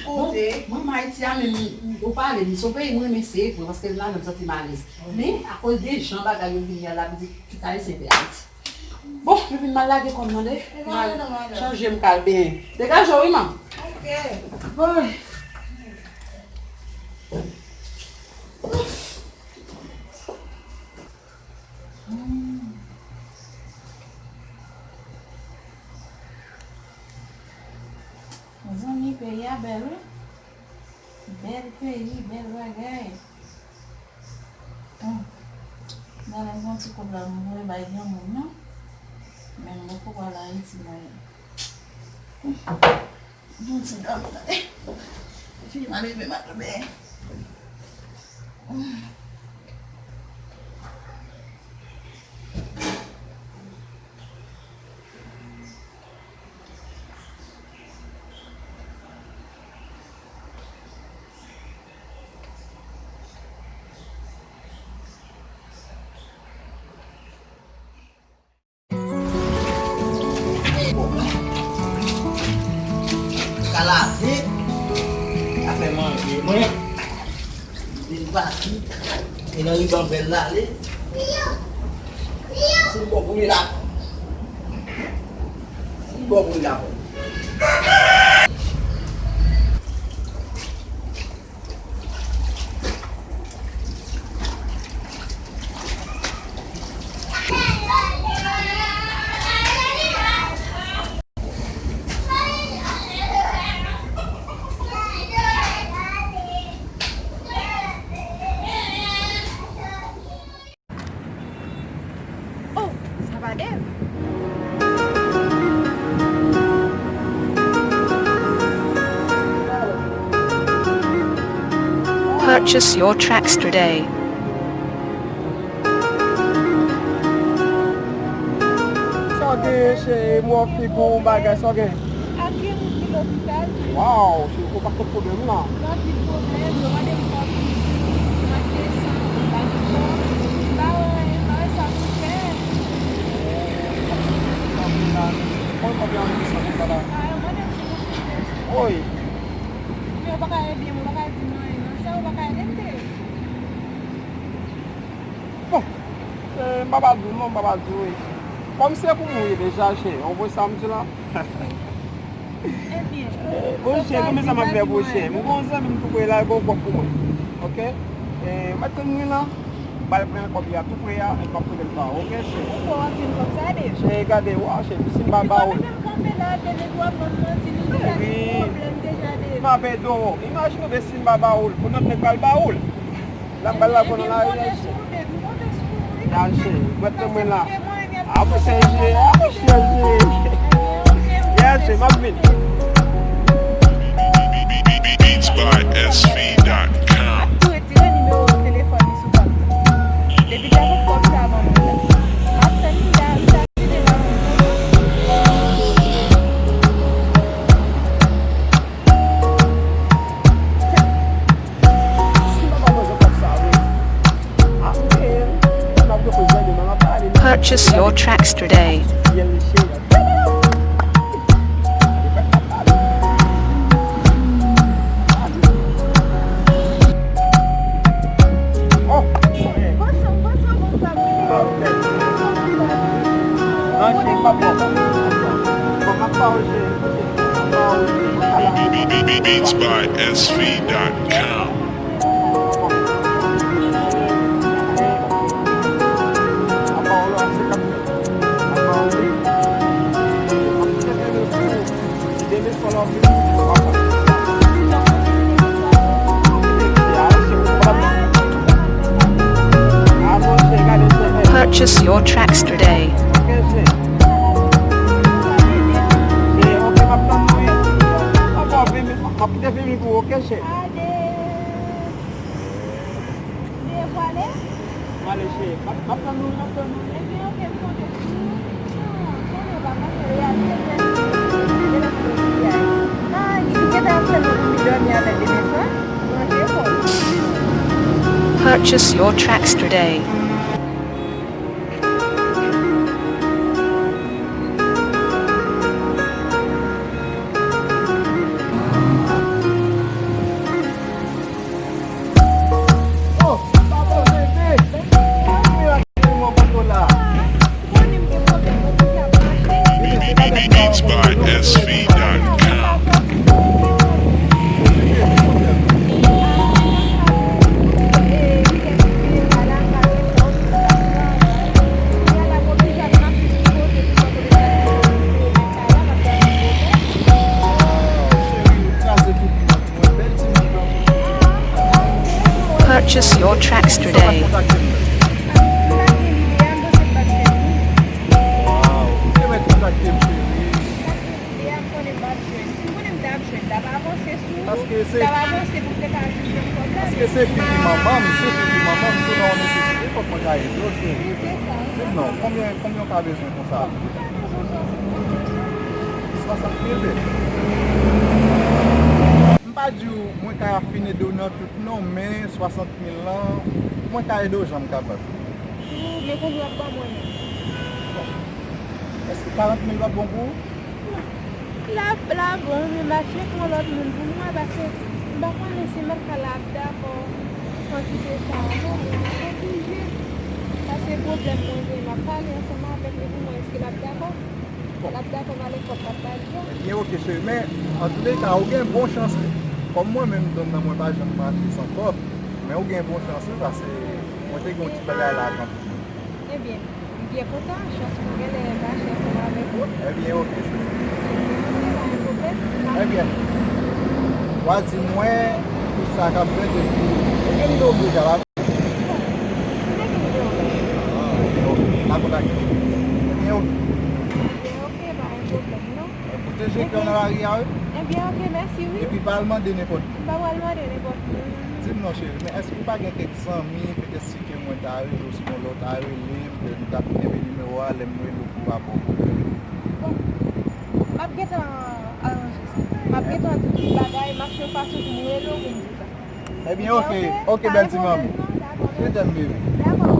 Bon, maman haïtienne, on parle de son pays, moi, mais c'est parce que là, nous sommes malaise. Mais à cause des gens, il y a la musique qui a essayé Haïti. Bon, je vais me malaguer comme demandé. Changer mon calme. Dégage, oui, maman. Ok. Bon. Os amigos aí, a belo. Belo pays, belo bagay. Dans les gens qui comprennent, on va y aller, non? Mais on va pouvoir aller ici, non, c'est là. Fille, ma bébé, ma bébé. Calafé, café manger, moi, une partie, et dans le bambel là, c'est bon pour lui là. C'est bon pour lui là. Purchase your tracks today. Soge chez moi figo bagage soge. Aqui no l'hôpital, Wow, je ne pas de problème là. pas de problème, eu vou levar uma questão da vai sabe Oi. Oi. Meu bacana de mo bacana de mãe, não sei o bacana de Bon, c'est babadou, non babadou. Comme c'est pour moi déjà, on voit ça là. Bon, chez comme ça m'a fait boucher. Mon ça même pour là go pour moi. OK? Et maintenant là, bah prendre copie à tout près et pas pour le pas. OK, c'est. J'ai regardé ouais, c'est Simba. Ma bedo, imagine que Simba baoul, pour notre école baoul. La balle là qu'on a là. Danse, maintenant là. Ah, c'est yes, ma vie. Beats by SV.com. Tu retire le numéro de téléphone sous compte. Depuis que vous comptez avant nous. Après, il a Purchase your tracks today. Beats by SV.com. Purchase your tracks today. Purchase your tracks today. Purchase your tracks today. Parce que c'est fini maman, c'est fini maman, c'est non nécessité pour qu'on aille. Non, combien on a besoin pour ça? 60 000. Je ne pas dire moi qui a fini de donner tout non, mais 60 000 là, moi qui a aidé aux gens capable. Mais qu'on doit pas moi. Est-ce que 40 000 va bon pour? Là, bon, mais marcher comme l'autre monde pour moi, parce que je ne vais pas laisser mettre à la d'accord quand tu fais ça. Obligé. Parce que le problème, je vais parler ensemble avec les gens, est-ce que la d'accord? La d'accord va aller comme papa. Bien, ok, chérie, mais en tous les cas, on a une bonne chance. Comme moi-même, dans mon page, je ne m'affiche sans propre, mais on a une bonne chance parce que moi, j'ai un petit bagage là quand tu joues. Eh bien, bien content, chance pour qu'elle ait marché ensemble avec vous. Eh bien, ok, chérie. Eh bien, dis-moi tout ça qu'a fait depuis. Quel est l'objet là? J'ai qu'on a arrière. Eh bien, ok, merci, oui. Et puis, pas allemand de n'importe qui. Pas allemand de n'importe qui. Dis-moi, chérie, mais est-ce que vous n'avez pas quelques amis, peut-être si que moi t'arrive, ou si mon l'autre arrive, de nous taper le numéro, les mots, le coup à bon. Bon, ma guette en bagaille, marche pas sur le vélo, comme ça. Eh bien, ok, belle maman. Je t'aime, bébé. D'accord.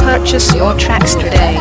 Purchase your tracks today.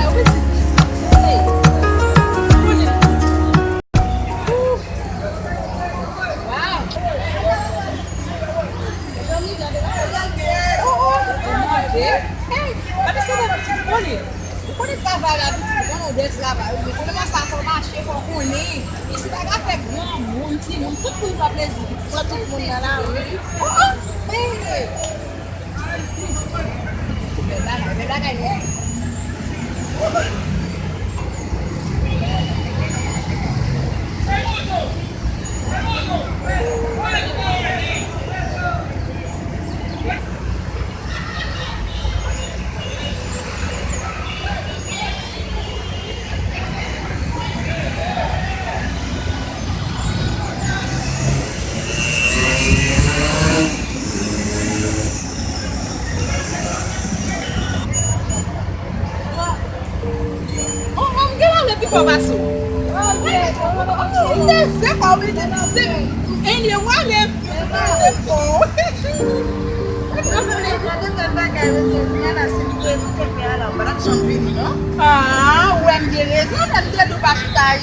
Ah, o MDLS não deve ter do baixo da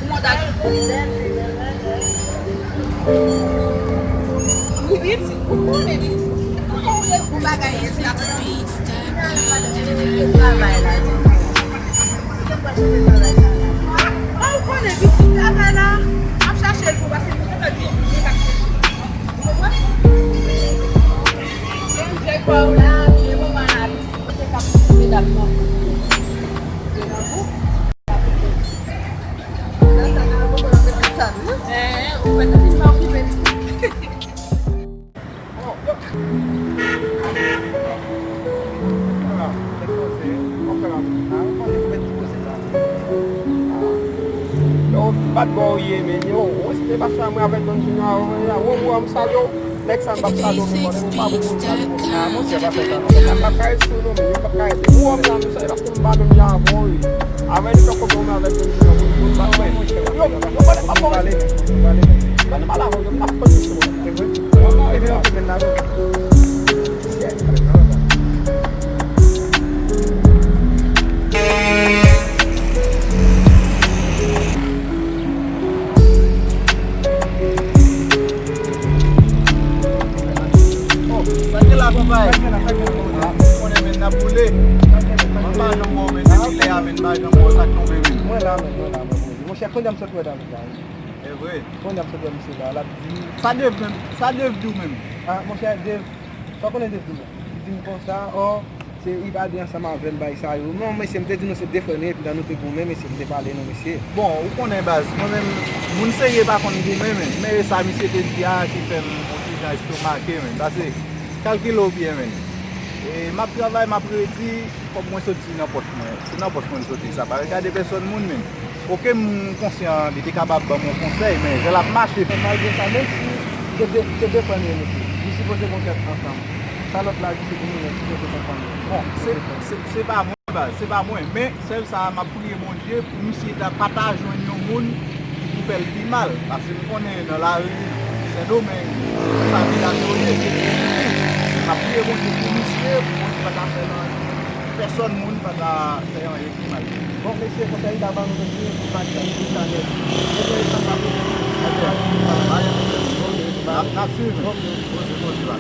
uma das Limite? Como limite? Como vai ganhar esse ah, quando é 20 tá lá, a chacha ele vai ser muito bem. Tem qual lá, eu vou mandar. Você tá com Bad boy, mais yo, E basa mwen avèk Don Junior, wou sa yo, nek san bap sa yo mwen konen, mwen pa mwen sa yo mwen. Mwen se pa se tan. Mwen pa kare sou nou, mwen pa kare sou. Wou mwen sa yo mwen ba mwen ya avon. Avè di toko mwen avèk Don Junior, mwen pa mwen. Yo konen pa mwen. Mwen pa la mwen, mwen pa mwen sou. E mwen apè men nan mwen. Mwen men na boule. Mwen pa nan mwen men le amen ba jan mwen sak nou men. Mwen la men. Mwen chè kon jam sot wè dan mwen. E vwe. Kon jam sot wè mwen se la. Sa dev dou men. Mwen chè dev, sa konen dev dou. Di mwen kon sa, se i ba di ansama ven bay sa yo. Non, mwen se mte di nou se defrene, pi dan nou te goumen, mwen se mte pale nou mwen se. Bon, ou konen baz. Mwen men, moun se ye pa kon goumen men. Men sa mi se te diya ki fèm onti jan estomake men. Base, kalkilo bien men. E map travay, map redi, fòk mwen soti nan pot mwen. Se nan pot mwen soti sa. Pare kade person moun men. Oke mwen konsyen li te kabab ba mwen konsey, men jel ap mache. Malgré sa, men si te defrene mwen se. Di si pote mwen ket ansam. Sa lot la, di si pou mwen se pote konpande. Bon, se pa mwen baz, se pa mwen. Men, sel sa map priye mon Dieu, pou mwen si ta pataj yon yon moun ki pou fel pi mal. Pase mwen konen nan la rue, se do men, sa vi la joye, se pou map priye mon Dieu pou mwen si, pou mwen si pata fè nan person moun pata fè yon yon pi mal. Bon, messieurs, quand il y a avant nous de dire, il va